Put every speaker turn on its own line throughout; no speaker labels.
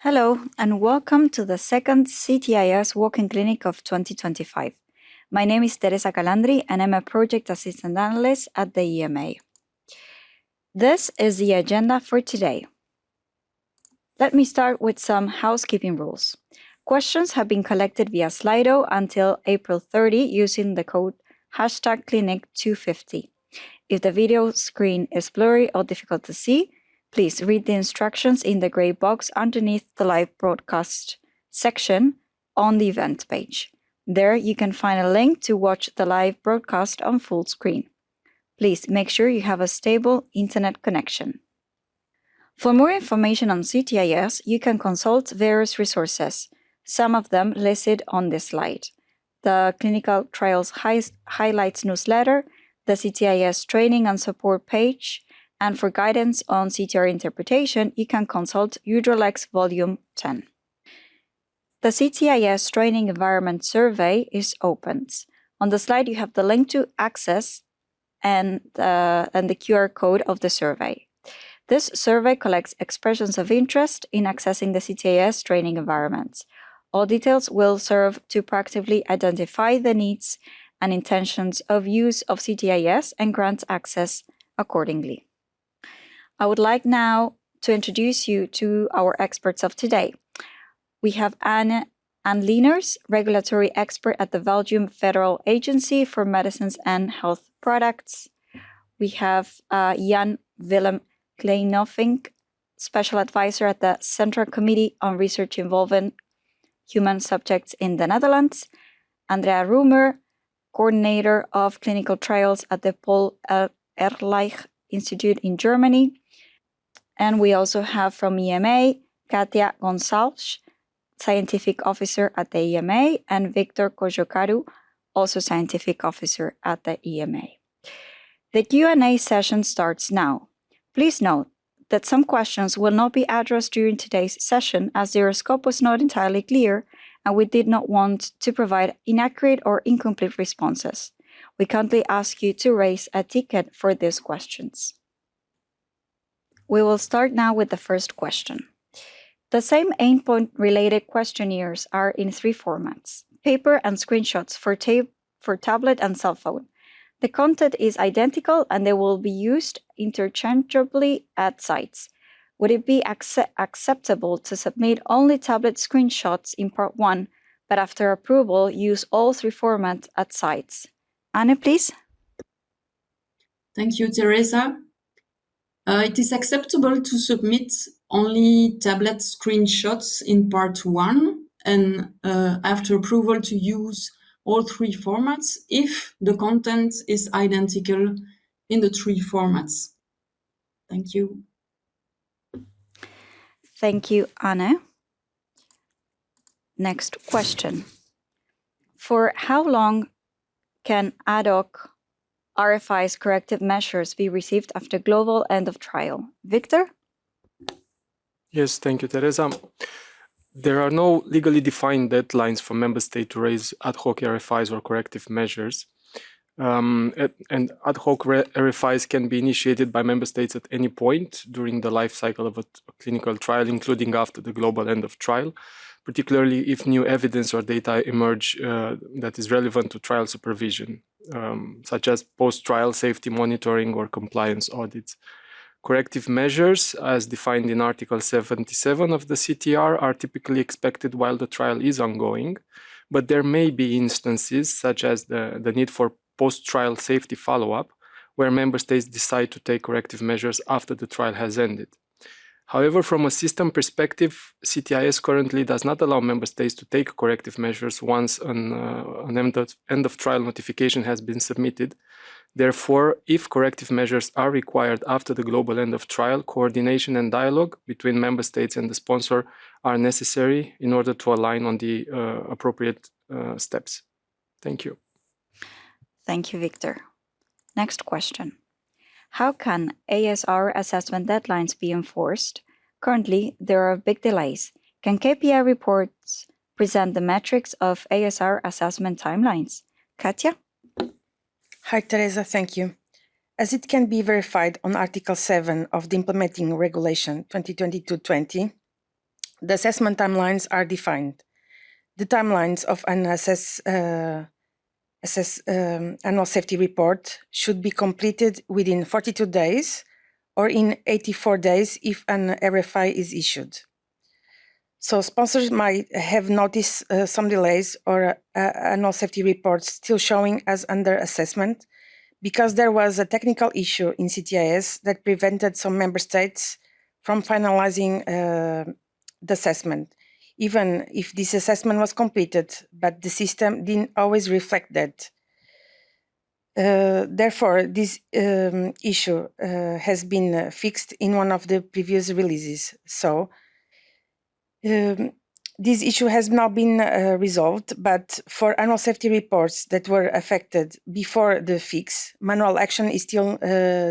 Hello, and welcome to the second CTIS Walk-in Clinic of 2025. My name is Teresa Calandri, and I'm a Project Assistant Analyst at the EMA. This is the agenda for today. Let me start with some housekeeping rules. Questions have been collected via Slido until April 30 using the code #clinic250. If the video screen is blurry or difficult to see, please read the instructions in the gray box underneath the live broadcast section on the event page. There you can find a link to watch the live broadcast on full screen. Please make sure you have a stable internet connection. For more information on CTIS, you can consult various resources, some of them listed on this slide. The Clinical Trials Highlights newsletter, the CTIS training and support page, and for guidance on CTR interpretation, you can consult UDROLEX Volume 10. The CTIS Training Environment Survey is opened. On the slide, you have the link to access and the QR code of the survey. This survey collects expressions of interest in accessing the CTIS training environments. All details will serve to proactively identify the needs and intentions of use of CTIS and grant access accordingly. I would like now to introduce you to our experts of today. We have Anne Leaners, regulatory expert at the Belgium Federal Agency for Medicines and Health Products. We have Jan Willem Kleinofink, special advisor at the Central Committee on Research Involving Human Subjects in the Netherlands. Andrea Rumer, coordinator of clinical trials at the Paul Ehrlich Institute in Germany. And we also have from EMA, Katia Gonçalves, scientific officer at the EMA, and Victor Kojokaru, also scientific officer at the EMA. The Q&A session starts now. Please note that some questions will not be addressed during today's session as their scope was not entirely clear and we did not want to provide inaccurate or incomplete responses. We kindly ask you to raise a ticket for these questions. We will start now with the first question. The same endpoint-related questionnaires are in three formats: paper and screenshots for tablet and cell phone. The content is identical and they will be used interchangeably at sites. Would it be acceptable to submit only tablet screenshots in part 1, but after approval, use all three formats at sites? Anne, please.
Thank you, Teresa. It is acceptable to submit only tablet screenshots in part 1 and after approval to use all three formats if the content is identical in the three formats. Thank you.
Thank you, Anne. Next question. For how long can ad hoc RFI's corrective measures be received after global end of trial? Victor?
Yes, thank you, Teresa. There are no legally defined deadlines for member states to raise ad hoc RFIs or corrective measures. And ad hoc RFIs can be initiated by member states at any point during the life cycle of a clinical trial, including after the global end of trial, particularly if new evidence or data emerge that is relevant to trial supervision, such as post-trial safety monitoring or compliance audits. Corrective measures, as defined in Article 77 of the CTR, are typically expected while the trial is ongoing, but there may be instances, such as the need for post-trial safety follow-up, where member states decide to take corrective measures after the trial has ended. However, from a system perspective, CTIS currently does not allow member states to take corrective measures once an end-of-trial notification has been submitted. Therefore, if corrective measures are required after the global end of trial, coordination and dialogue between member states and the sponsor are necessary in order to align on the appropriate steps. Thank you.
Thank you, Victor. Next question. How can ASR assessment deadlines be enforced? Currently, there are big delays. Can KPI reports present the metrics of ASR assessment timelines? Katia?
Hi, Teresa, thank you. As it can be verified on Article 7 of the Implementing Regulation 2022-20, The assessment timelines are defined. The timelines of an annual safety report should be completed within 42 days or in 84 days if an RFI is issued. So sponsors might have noticed some delays or annual safety reports still showing as under assessment because there was a technical issue in CTIS that prevented some member states from finalizing the assessment, even if this assessment was completed, but the system didn't always reflect that. Therefore, this issue has been fixed in one of the previous releases. So this issue has now been resolved, but for annual safety reports that were affected before the fix, manual action is still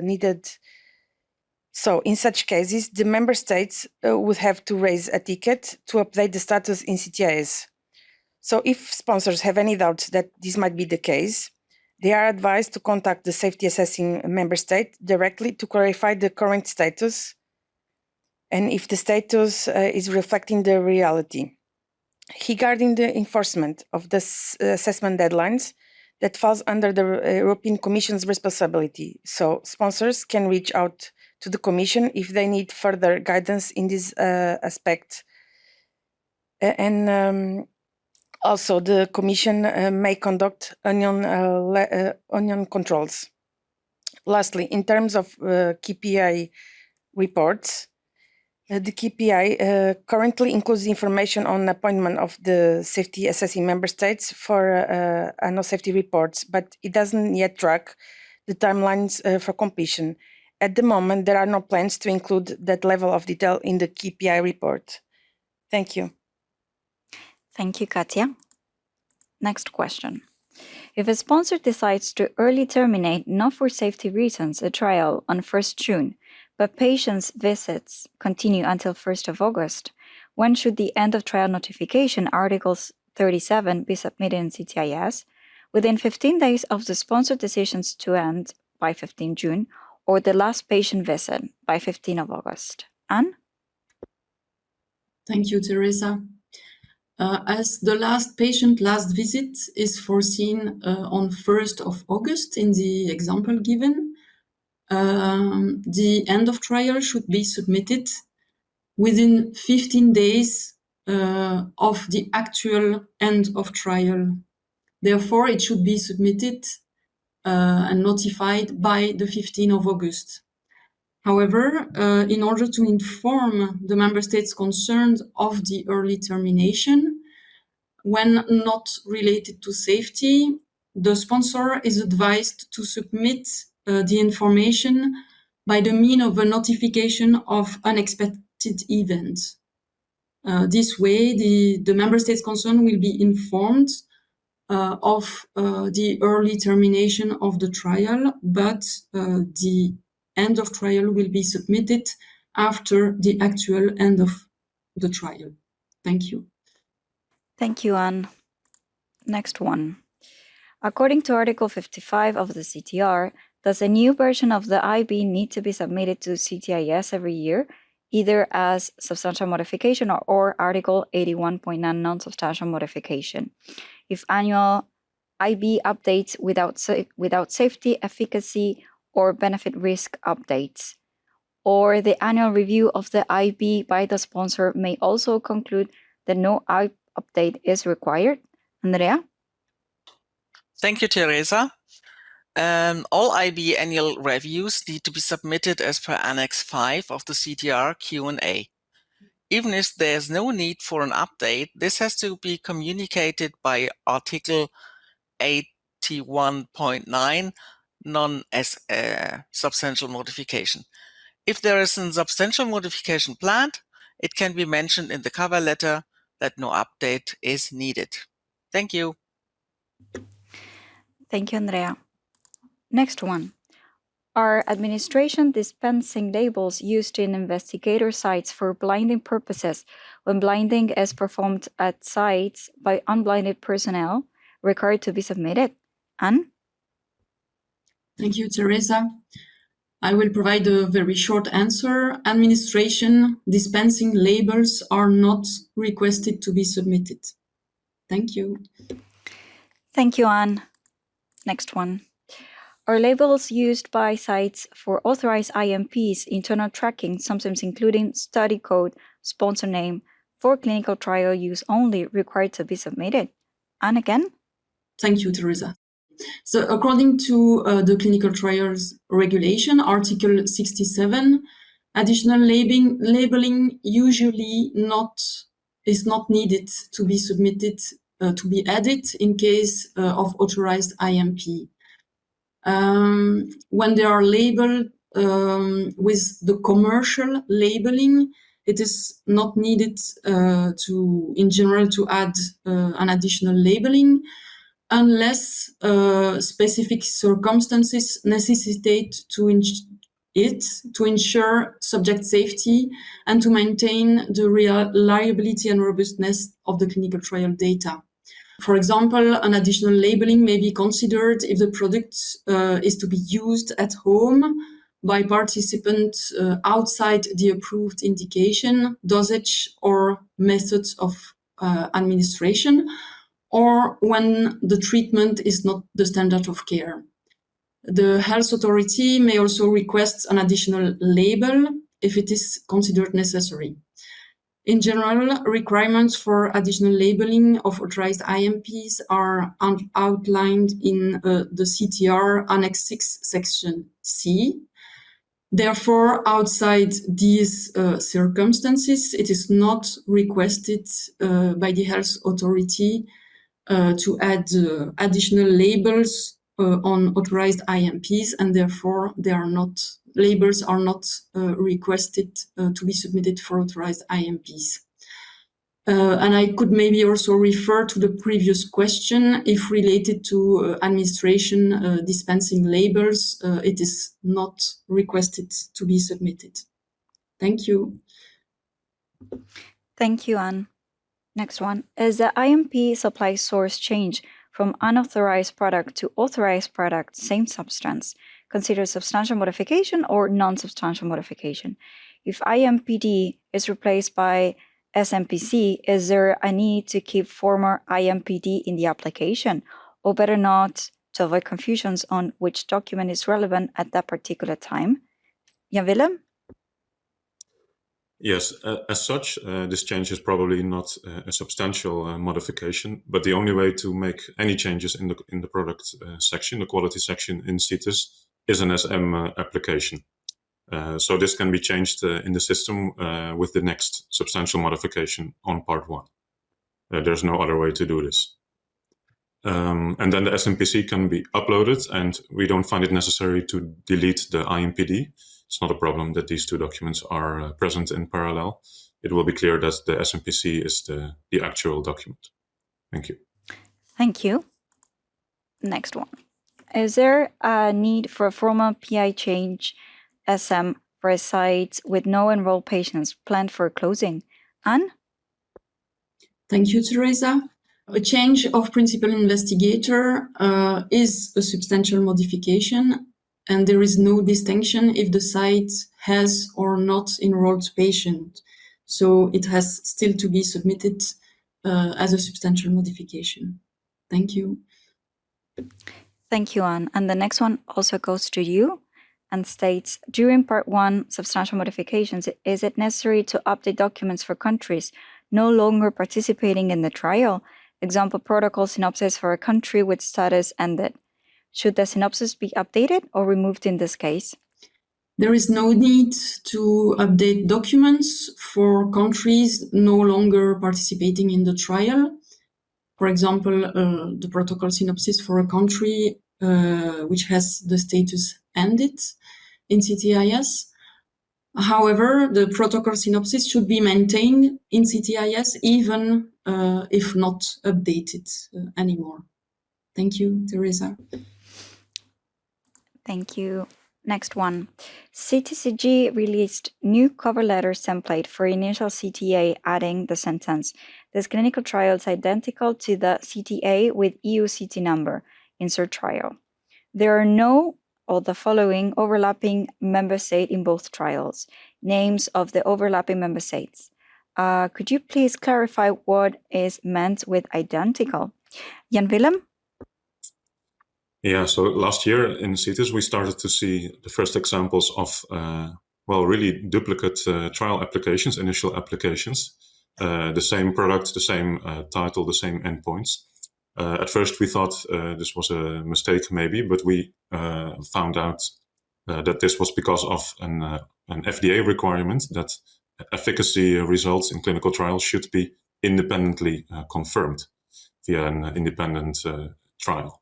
needed. So in such cases, the member states would have to raise a ticket to update the status in CTIS. So if sponsors have any doubts that this might be the case, they are advised to contact the safety assessing member state directly to clarify the current status and if the status is reflecting the reality. Regarding the enforcement of the assessment deadlines, that falls under the European Commission's responsibility. So sponsors can reach out to the Commission if they need further guidance in this aspect. And also the Commission may conduct onion controls. Lastly, in terms of KPI reports, the KPI currently includes information on appointment of the safety assessing member states for annual safety reports, but it doesn't yet track the timelines for completion. At the moment, there are no plans to include that level of detail in the KPI report. Thank you.
Thank you, Katia. Next question. If a sponsor decides to early terminate, not for safety reasons, a trial on 1st June, but patients' visits continue until 1st of August, when should the end of trial notification, Articles 37, be submitted in CTIS? Within 15 days of the sponsor decisions to end by 15 June, or the last patient visit by 15 of August? Anne?
Thank you, Teresa. As the last patient last visit is foreseen on 1st of August in the example given, the end of trial should be submitted within 15 days of the actual end of trial. Therefore, it should be submitted and notified by the 15th of August. However, in order to inform the member states concerned of the early termination, when not related to safety, the sponsor is advised to submit the information by the means of a notification of unexpected events. This way, the member states concerned will be informed of the early termination of the trial, but the end of trial will be submitted after the actual end of the trial. Thank you.
Thank you, Anne. Next one. According to Article 55 of the CTR, does a new version of the IB need to be submitted to CTIS every year, either as substantial modification or Article 81.9 non-substantial modification? If annual IB updates without safety, efficacy, or benefit risk updates, or the annual review of the IB by the sponsor may also conclude that no update is required. Andrea?
Thank you, Teresa. All IB annual reviews need to be submitted as per Annex 5 of the CTR Q&A. Even if there's no need for an update, this has to be communicated by Article 81.9 non-substantial modification. If there is a substantial modification planned, it can be mentioned in the cover letter that no update is needed. Thank you.
Thank you, Andrea. Next one. Are administration dispensing labels used in investigator sites for blinding purposes when blinding is performed at sites by unblinded personnel required to be submitted? Anne?
Thank you, Teresa. I will provide a very short answer. Administration dispensing labels are not requested to be submitted. Thank you.
Thank you, Anne. Next one. Are labels used by sites for authorized IMPs, internal tracking, sometimes including study code, sponsor name, for clinical trial use only, required to be submitted? Anne again?
Thank you, Teresa. So according to the clinical trials regulation, Article 67, additional labeling usually is not needed to be submitted, to be added in case of authorized IMP. When they are labeled with the commercial labeling, it is not needed in general to add an additional labeling unless specific circumstances necessitate to ensure subject safety and to maintain the reliability and robustness of the clinical trial data. For example, an additional labeling may be considered if the product is to be used at home by participants outside the approved indication, dosage, or methods of administration, or when the treatment is not the standard of care. The health authority may also request an additional label if it is considered necessary. In general, requirements for additional labeling of authorized IMPs are outlined in the CTR Annex 6, Section C. Therefore, outside these circumstances, it is not requested by the health authority to add additional labels on authorized IMPs, and therefore labels are not requested to be submitted for authorized IMPs. And I could maybe also refer to the previous question. If related to administration dispensing labels, it is not requested to be submitted. Thank you.
Thank you, Anne. Next one. Is the IMP supply source change from unauthorized product to authorized product, same substance, considered substantial modification or non-substantial modification? If IMPD is replaced by SMPC, is there a need to keep former IMPD in the application, or better not, to avoid confusions on which document is relevant at that particular time? Jan Willem?
Yes, as such, this change is probably not a substantial modification, but the only way to make any changes in the product section, the quality section in CTIS, is an SM application. So this can be changed in the system with the next substantial modification on part 1. There's no other way to do this. And then the SMPC can be uploaded, and we don't find it necessary to delete the IMPD. It's not a problem that these two documents are present in parallel. It will be clear that the SMPC is the actual document. Thank you.
Thank you. Next one. Is there a need for a formal PI change SM for a site with no enrolled patients planned for closing? Anne?
Thank you, Teresa. A change of principal investigator is a substantial modification, and there is no distinction if the site has or not enrolled patient. So it has still to be submitted as a substantial modification. Thank you.
Thank you, Anne. And the next one also goes to you and states, during part 1, substantial modifications, is it necessary to update documents for countries no longer participating in the trial? Example, protocol synopsis for a country with status ended. Should the synopsis be updated or removed in this case?
There is no need to update documents for countries no longer participating in the trial. For example, the protocol synopsis for a country which has the status ended in CTIS. However, the protocol synopsis should be maintained in CTIS even if not updated anymore. Thank you, Teresa.
Thank you. Next one. CTCG released new cover letters template for initial CTA, adding the sentence, this clinical trial is identical to the CTA with EU CT number, insert trial. There are no of the following overlapping member state in both trials. Names of the overlapping member states. Could you please clarify what is meant with identical? Jan Willem?
Yeah, so last year in CTIS, we started to see the first examples of, really duplicate trial applications, initial applications, the same product, the same title, the same endpoints. At first, we thought this was a mistake, maybe, but we found out that this was because of an FDA requirement that efficacy results in clinical trials should be independently confirmed via an independent trial.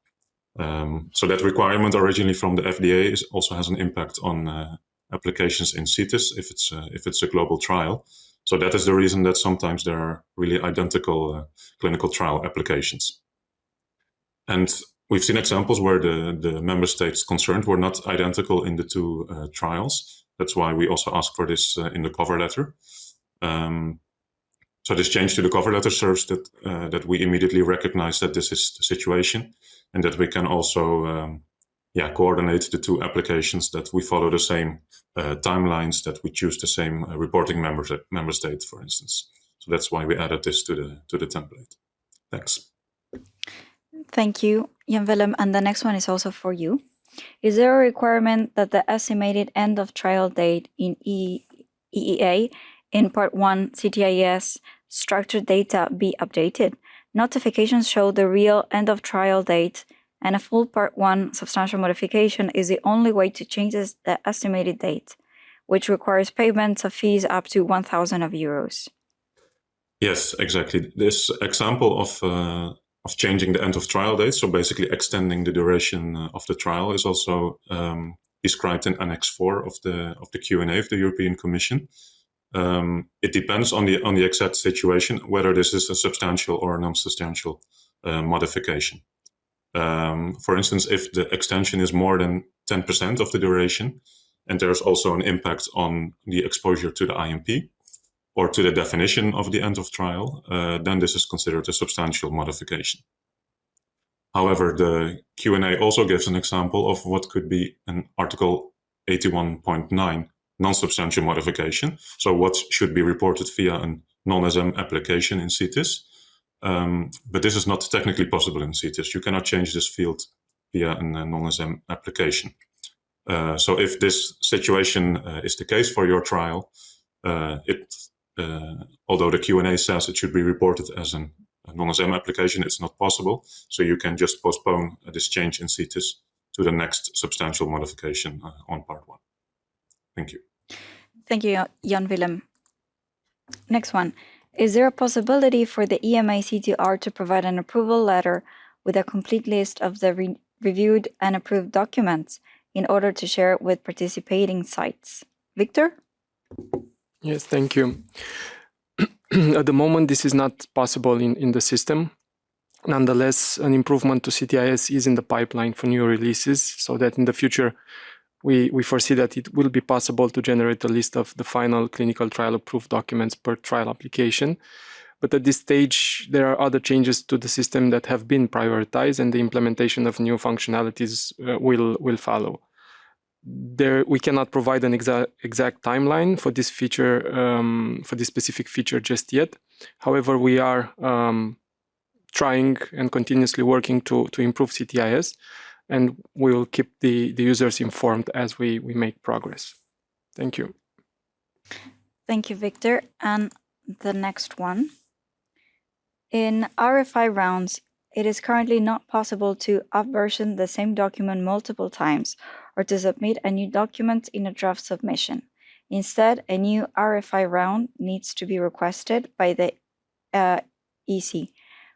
So that requirement originally from the FDA also has an impact on applications in CTIS if it's a global trial. So that is the reason that sometimes there are really identical clinical trial applications. And we've seen examples where the member states concerned were not identical in the two trials. That's why we also ask for this in the cover letter. So this change to the cover letter serves that we immediately recognize that this is the situation, and that we can also coordinate the two applications, that we follow the same timelines, that we choose the same reporting member state, for instance. So that's why we added this to the template. Thanks.
Thank you, Jan Willem. And the next one is also for you. Is there a requirement that the estimated end of trial date in EEA in Part 1 CTIS structured data be updated? Notifications show the real end of trial date, and a full Part 1 substantial modification is the only way to change the estimated date, which requires payments of fees up to 1,000 euros.
Yes, exactly. This example of changing the end of trial date, so basically extending the duration of the trial, is also described in Annex 4 of the Q&A of the European Commission. It depends on the exact situation whether this is a substantial or a non-substantial modification. For instance, if the extension is more than 10% of the duration, and there's also an impact on the exposure to the IMP or to the definition of the end of trial, then this is considered a substantial modification. However, the Q&A also gives an example of what could be an Article 81.9 non-substantial modification. So what should be reported via a non-SM application in CTIS. But this is not technically possible in CTIS. You cannot change this field via a non-SM application. So if this situation is the case for your trial, although the Q&A says it should be reported as a non-SM application, it's not possible. So you can just postpone this change in CTIS to the next substantial modification on Part 1. Thank you.
Thank you, Jan Willem. Next one. Is there a possibility for the EMA CTR to provide an approval letter with a complete list of the reviewed and approved documents in order to share it with participating sites? Victor?
Yes, thank you. At the moment, this is not possible in the system. Nonetheless, an improvement to CTIS is in the pipeline for new releases, so that in the future, we foresee that it will be possible to generate a list of the final clinical trial approved documents per trial application. But at this stage, there are other changes to the system that have been prioritized, and the implementation of new functionalities will follow. We cannot provide an exact timeline for this feature, for this specific feature just yet. However, we are trying and continuously working to improve CTIS, and we will keep the users informed as we make progress. Thank you.
Thank you, Victor. And the next one. In RFI rounds, it is currently not possible to upversion the same document multiple times or to submit a new document in a draft submission. Instead, a new RFI round needs to be requested by the EC.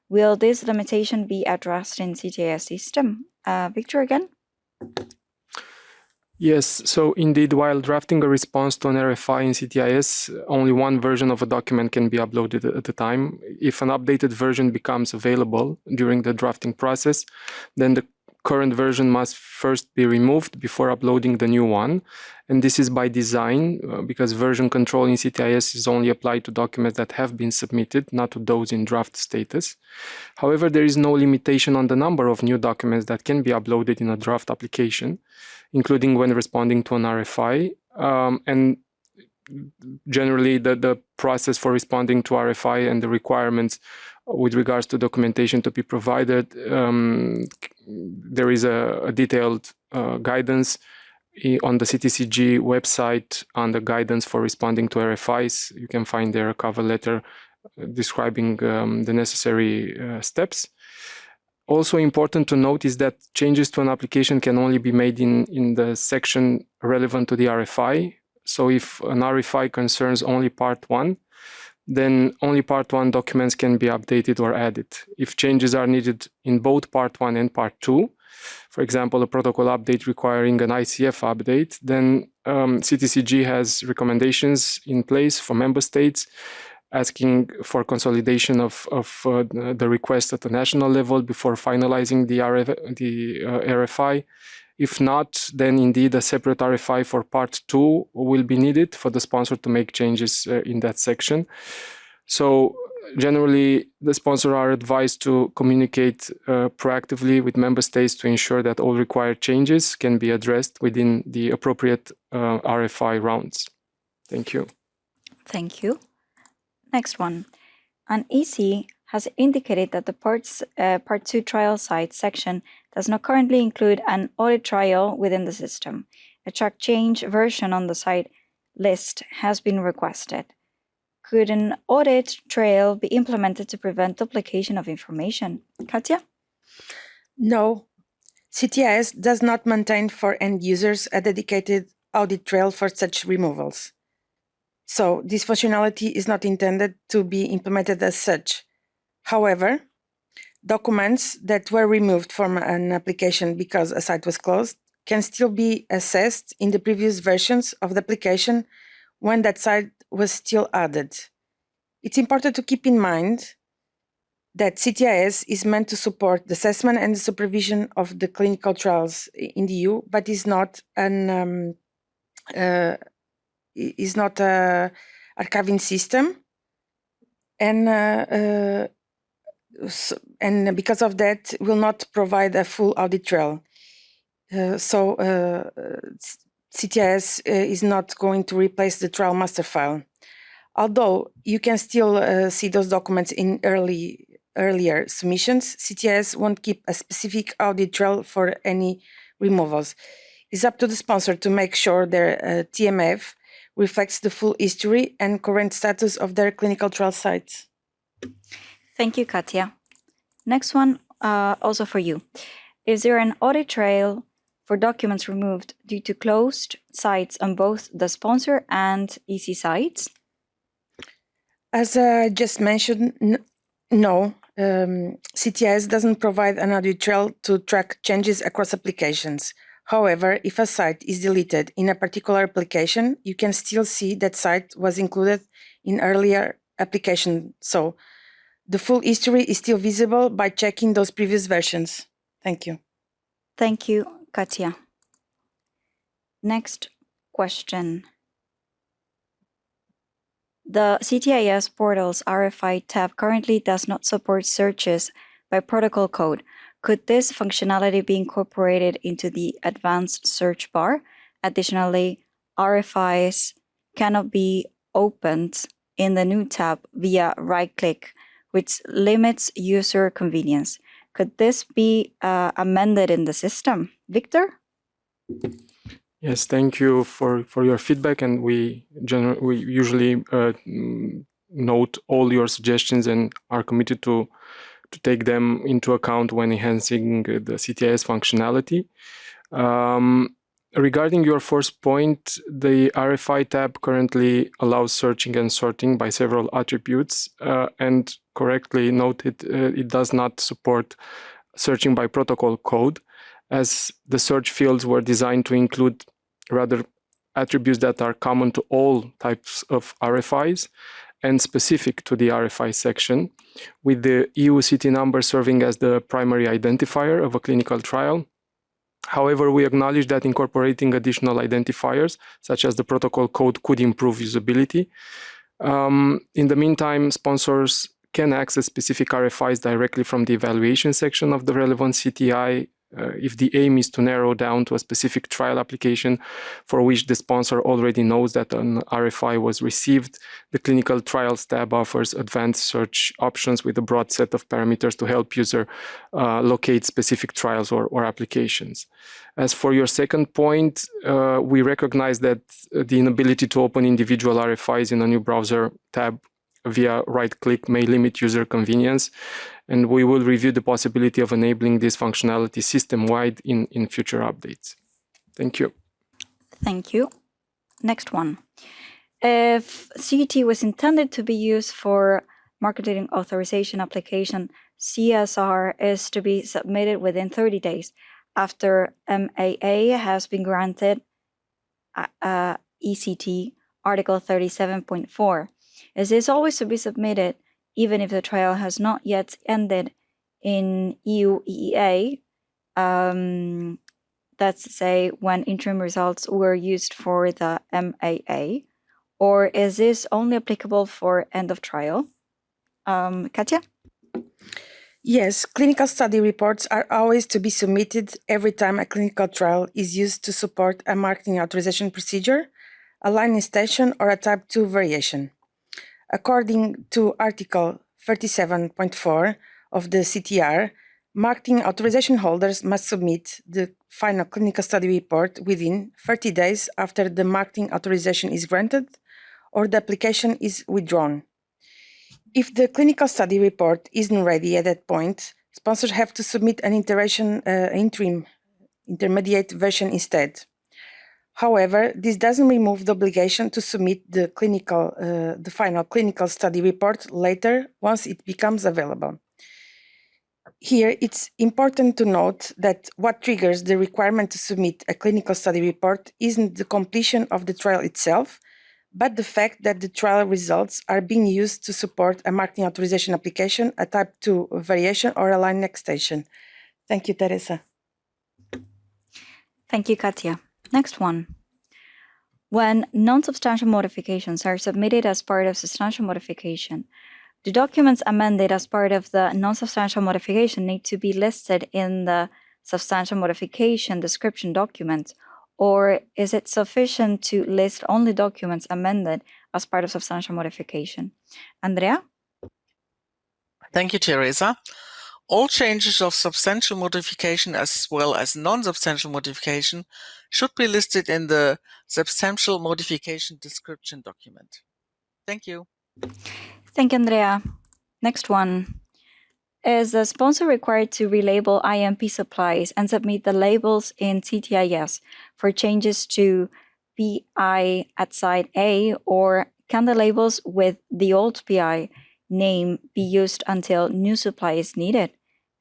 Will this limitation be addressed in CTIS system? Victor again?
Yes, so indeed, while drafting a response to an RFI in CTIS, only one version of a document can be uploaded at a time. If an updated version becomes available during the drafting process, then the current version must first be removed before uploading the new one. And this is by design, because version control in CTIS is only applied to documents that have been submitted, not to those in draft status. However, there is no limitation on the number of new documents that can be uploaded in a draft application, including when responding to an RFI. And generally, the process for responding to RFI and the requirements with regards to documentation to be provided, there is a detailed guidance on the CTCG website on the guidance for responding to RFIs. You can find there a cover letter describing the necessary steps. Also important to note is that changes to an application can only be made in the section relevant to the RFI. So if an RFI concerns only part 1, then only part 1 documents can be updated or added. If changes are needed in both part 1 and part 2, for example, a protocol update requiring an ICF update, then CTCG has recommendations in place for member states asking for consolidation of the request at the national level before finalizing the RFI. If not, then indeed a separate RFI for part 2 will be needed for the sponsor to make changes in that section. So generally, the sponsors are advised to communicate proactively with member states to ensure that all required changes can be addressed within the appropriate RFI rounds. Thank you.
Thank you. Next one. An EC has indicated that the Part 2 trial site section does not currently include an audit trial within the system. A track change version on the site list has been requested. Could an audit trail be implemented to prevent duplication of information? Katja?
No, CTIS does not maintain for end users a dedicated audit trail for such removals. So this functionality is not intended to be implemented as such. However, documents that were removed from an application because a site was closed can still be assessed in the previous versions of the application when that site was still added. It's important to keep in mind that CTIS is meant to support the assessment and the supervision of the clinical trials in the EU, but is not an archiving system, and because of that, will not provide a full audit trail. CTIS is not going to replace the trial master file. Although you can still see those documents in earlier submissions, CTIS won't keep a specific audit trail for any removals. It's up to the sponsor to make sure their TMF reflects the full history and current status of their clinical trial sites.
Thank you, Katja. Next one, also for you. Is there an audit trail for documents removed due to closed sites on both the sponsor and EC sites?
As I just mentioned, no. CTIS doesn't provide an audit trail to track changes across applications. However, if a site is deleted in a particular application, you can still see that site was included in earlier application. So the full history is still visible by checking those previous versions. Thank you.
Thank you, Katja. Next question. The CTIS portal's RFI tab currently does not support searches by protocol code. Could this functionality be incorporated into the advanced search bar? Additionally, RFIs cannot be opened in the new tab via right-click, which limits user convenience. Could this be amended in the system? Victor?
Yes, thank you for your feedback, and we usually note all your suggestions and are committed to take them into account when enhancing the CTIS functionality. Regarding your first point, the RFI tab currently allows searching and sorting by several attributes, and correctly noted, it does not support searching by protocol code, as the search fields were designed to include rather attributes that are common to all types of RFIs and specific to the RFI section, with the EU CT number serving as the primary identifier of a clinical trial However, we acknowledge that incorporating additional identifiers, such as the protocol code, could improve usability. In the meantime, sponsors can access specific RFIs directly from the evaluation section of the relevant CTI if the aim is to narrow down to a specific trial application for which the sponsor already knows that an RFI was received. The Clinical Trials tab offers advanced search options with a broad set of parameters to help user locate specific trials or applications. As for your second point, we recognize that the inability to open individual RFIs in a new browser tab via right-click may limit user convenience, and we will review the possibility of enabling this functionality system-wide in future updates. Thank you.
Thank you. Next one. If CT was intended to be used for marketing authorization application, CSR is to be submitted within 30 days after MAA has been granted ECT Article 37.4. Is this always to be submitted even if the trial has not yet ended in EU EEA? That's to say, when interim results were used for the MAA, or is this only applicable for end of trial? Katja?
Yes, clinical study reports are always to be submitted every time a clinical trial is used to support a marketing authorization procedure, a line extension, or a type 2 variation. According to Article 37.4 of the CTR, marketing authorization holders must submit the final clinical study report within 30 days after the marketing authorization is granted or the application is withdrawn. If the clinical study report isn't ready at that point, sponsors have to submit an intermediate version instead. However, this doesn't remove the obligation to submit the final clinical study report later once it becomes available. Here, it's important to note that what triggers the requirement to submit a clinical study report isn't the completion of the trial itself, but the fact that the trial results are being used to support a marketing authorization application, a type 2 variation, or a line extension. Thank you, Teresa.
Thank you, Katja. Next one. When non-substantial modifications are submitted as part of substantial modification, the documents amended as part of the non-substantial modification need to be listed in the substantial modification description document, or is it sufficient to list only documents amended as part of substantial modification? Andrea?
Thank you, Teresa. All changes of substantial modification as well as non-substantial modification should be listed in the substantial modification description document. Thank you.
Thank you, Andrea. Next one. Is the sponsor required to relabel IMP supplies and submit the labels in CTIS for changes to PI at site A, or can the labels with the old PI name be used until new supply is needed?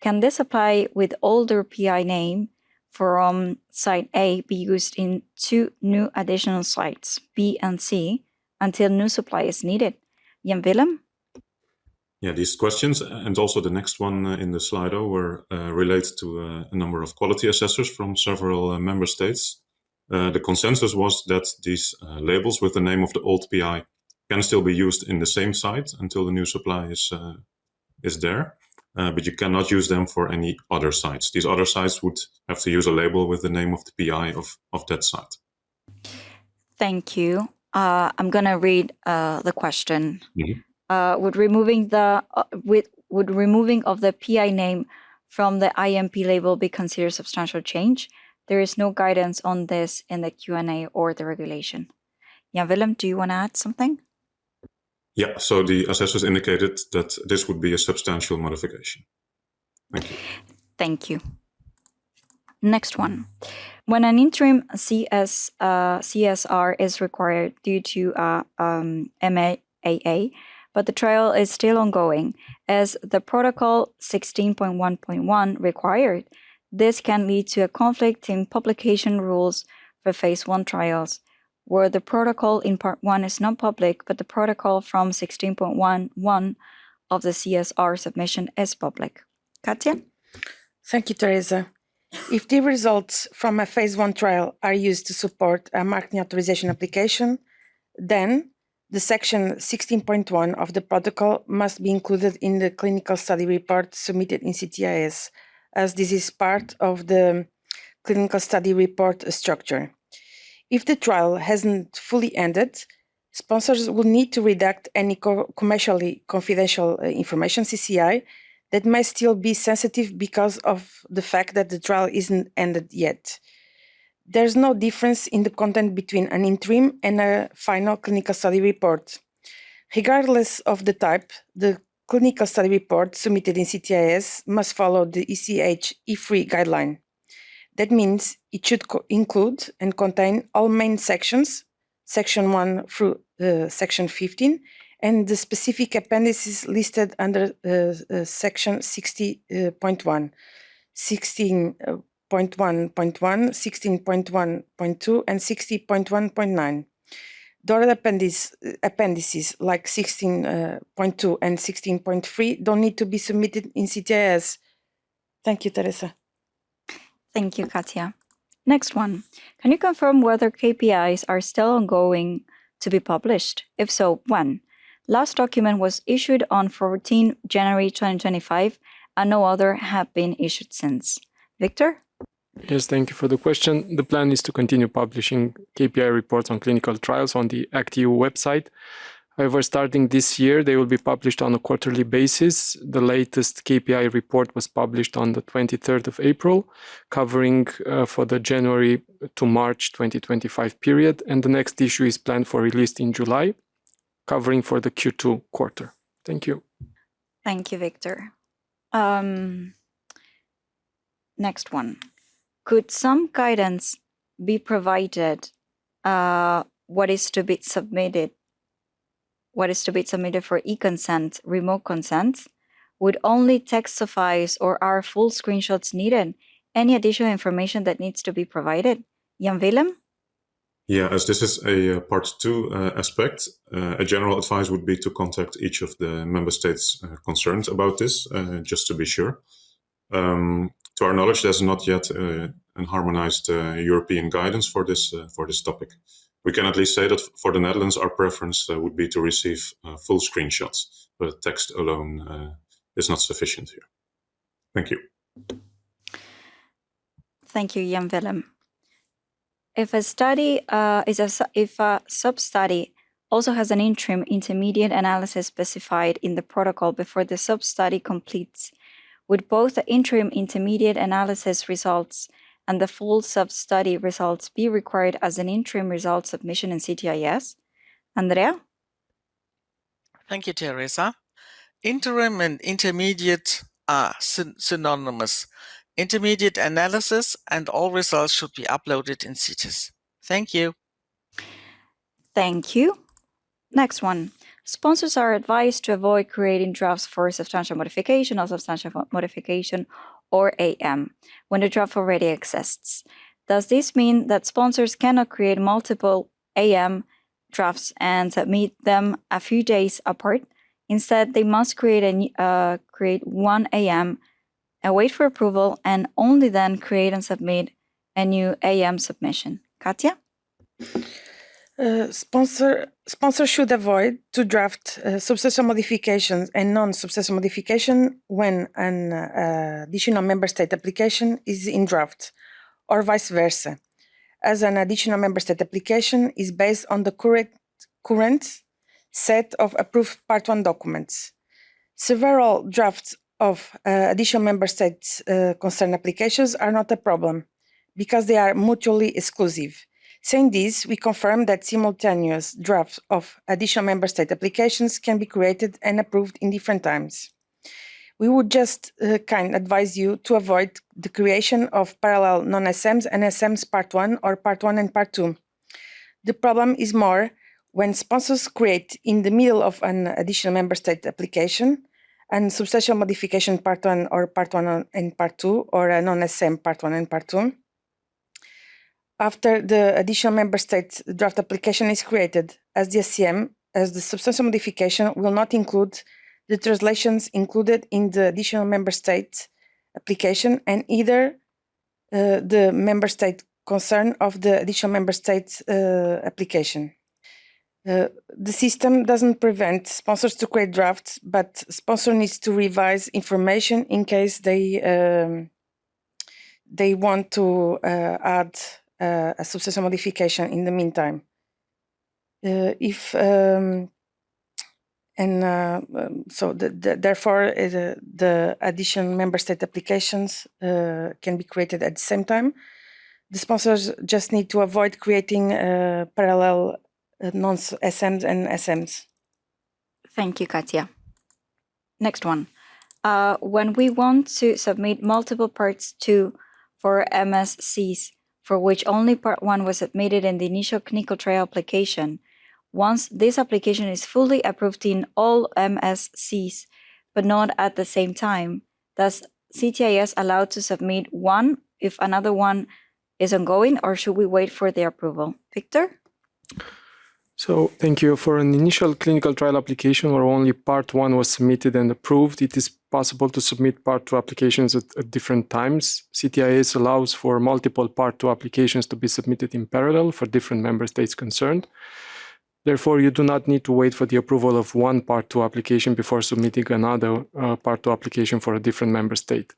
Can this supply with older PI name from site A be used in 2 new additional sites, B and C, until new supply is needed? Jan-Willem?
Yeah, these questions and also the next one in the Slido were related to a number of quality assessors from several member states. The consensus was that these labels with the name of the old PI can still be used in the same site until the new supply is there, but you cannot use them for any other sites. These other sites would have to use a label with the name of the PI of that site.
Thank you. I'm going to read the question.
Mm-hmm.
Would removing of the PI name from the IMP label be considered substantial change? There is no guidance on this in the Q&A or the regulation. Jan-Willem, do you want to add something?
Yeah, so the assessors indicated that this would be a substantial modification. Thank you.
Thank you. Next one. When an interim CSR is required due to MAA, but the trial is still ongoing, as the protocol 16.1.1 required, this can lead to a conflict in publication rules for phase 1 trials, where the protocol in part 1 is not public, but the protocol from 16.1.1 of the CSR submission is public. Katja?
Thank you, Teresa. If the results from a phase 1 trial are used to support a marketing authorization application, then the section 16.1 of the protocol must be included in the clinical study report submitted in CTIS, as this is part of the clinical study report structure. If the trial hasn't fully ended, sponsors will need to redact any commercially confidential information, CCI, that may still be sensitive because of the fact that the trial isn't ended yet. There's no difference in the content between an interim and a final clinical study report. Regardless of the type, the clinical study report submitted in CTIS must follow the ECH E3 guideline. That means it should include and contain all main sections, section 1 through section 15, and the specific appendices listed under section 60.1, 16.1.1, 16.1.2, and 60.1.9. The other appendices like 16.2 and 16.3 don't need to be submitted in CTIS. Thank you, Teresa.
Thank you, Katja. Next one. Can you confirm whether KPIs are still ongoing to be published? If so, when? Last document was issued on 14 January 2025, and no other have been issued since. Victor?
Yes, thank you for the question. The plan is to continue publishing KPI reports on clinical trials on the ACT-EU website. However, starting this year, they will be published on a quarterly basis. The latest KPI report was published on the 23rd of April, covering for the January to March 2025 period, and the next issue is planned for release in July, covering for the Q2 quarter. Thank you.
Thank you, Victor. Next one. Could some guidance be provided what is to be submitted for e-consent, remote consent? Would only text suffice or are full screenshots needed? Any additional information that needs to be provided? Jan-Willem?
Yeah, as this is a part 2 aspect, a general advice would be to contact each of the member states concerned about this, just to be sure. To our knowledge, there's not yet a harmonized European guidance for this topic. We can at least say that for the Netherlands, our preference would be to receive full screenshots, but text alone is not sufficient here. Thank you.
Thank you, Jan-Willem. If a sub-study also has an interim intermediate analysis specified in the protocol before the sub-study completes, would both the interim intermediate analysis results and the full sub-study results be required as an interim result submission in CTIS? Andrea?
Thank you, Teresa. Interim and intermediate are synonymous. Intermediate analysis and all results should be uploaded in CTIS. Thank you.
Thank you. Next one. Sponsors are advised to avoid creating drafts for substantial modification or substantial modification or AM when the draft already exists. Does this mean that sponsors cannot create multiple AM drafts and submit them a few days apart? Instead, they must create one AM, wait for approval, and only then create and submit a new AM submission. Katja?
Sponsors should avoid to draft substantial modifications and non-substantial modification when an additional member state application is in draft, or vice versa, as an additional member state application is based on the current set of approved Part 1 documents. Several drafts of additional member states concerned applications are not a problem because they are mutually exclusive. Saying this, we confirm that simultaneous drafts of additional member state applications can be created and approved in different times. We would just advise you to avoid the creation of parallel non-SMs and SMs Part 1 or Part 1 and Part 2. The problem is more when sponsors create in the middle of an additional member state application and substantial modification Part 1 or Part 1 and Part 2 or a non-SM Part 1 and Part 2. After the additional member state draft application is created, as the SCM, as the substantial modification will not include the translations included in the additional member state application and either the member state concern of the additional member state application. The system doesn't prevent sponsors to create drafts, but sponsor needs to revise information in case they want to add a substantial modification in the meantime. Therefore, the additional member state applications can be created at the same time. The sponsors just need to avoid creating parallel non-SMs and SMs.
Thank you, Katia. Next one. When we want to submit multiple parts 2 for MSCs, for which only part 1 was submitted in the initial clinical trial application, once this application is fully approved in all MSCs, but not at the same time, does CTIS allow to submit one if another one is ongoing, or should we wait for the approval? Victor?
So thank you. For an initial clinical trial application where only part 1 was submitted and approved, it is possible to submit part 2 applications at different times. CTIS allows for multiple part 2 applications to be submitted in parallel for different member states concerned. Therefore, you do not need to wait for the approval of one part 2 application before submitting another part 2 application for a different member state.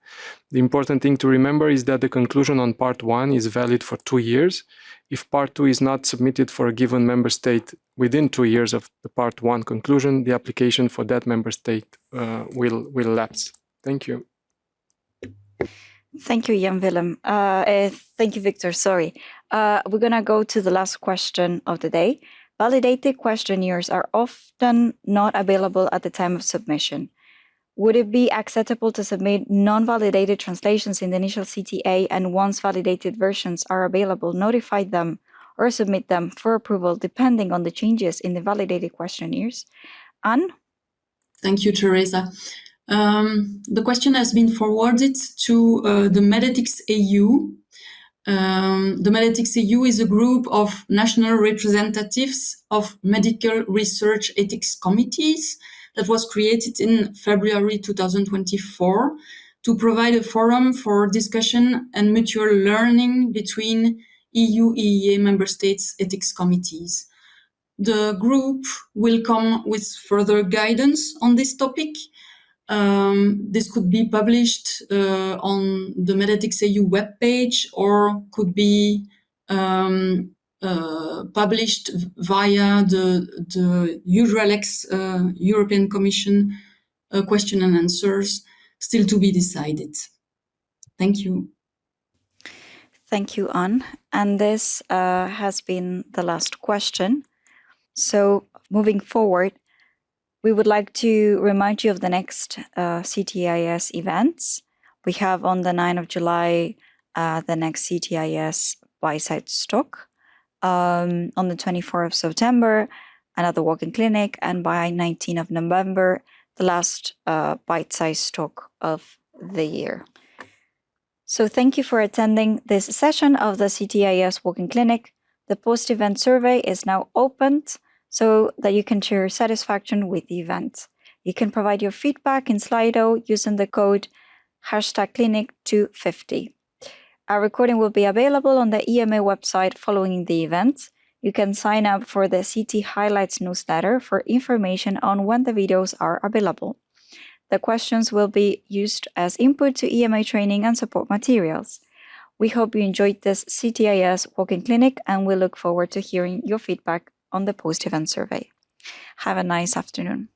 The important thing to remember is that the conclusion on part 1 is valid for 2 years. If part 2 is not submitted for a given member state within 2 years of the part 1 conclusion, the application for that member state will lapse. Thank you.
Thank you, Jan-Willem. Thank you, Victor. Sorry. We're going to go to the last question of the day. Validated questionnaires are often not available at the time of submission. Would it be acceptable to submit non-validated translations in the initial CTA, and once validated versions are available, notify them or submit them for approval depending on the changes in the validated questionnaires? Anne?
Thank you, Teresa. The question has been forwarded to the Medethics EU. The Medethics EU is a group of national representatives of medical research ethics committees that was created in February 2024 to provide a forum for discussion and mutual learning between EU-EEA member states' ethics committees. The group will come with further guidance on this topic. This could be published on the Medethics EU webpage, or could be published via the EURALEX European Commission question and answers, still to be decided. Thank you.
Thank you, Anne. And this has been the last question. So moving forward, we would like to remind you of the next CTIS events. We have on the 9th of July, the next CTIS Bite-Sized Talk. On the 24th of September, another walk-in clinic. And by 19th of November, the last Bite-Sized Talk of the year. So thank you for attending this session of the CTIS walk-in clinic. The post-event survey is now opened, so that you can share your satisfaction with the event. You can provide your feedback in Slido using the code #clinic250. Our recording will be available on the EMA website following the event. You can sign up for the CT Highlights newsletter for information on when the videos are available. The questions will be used as input to EMA training and support materials. We hope you enjoyed this CTIS walk-in clinic, and we look forward to hearing your feedback on the post-event survey. Have a nice afternoon.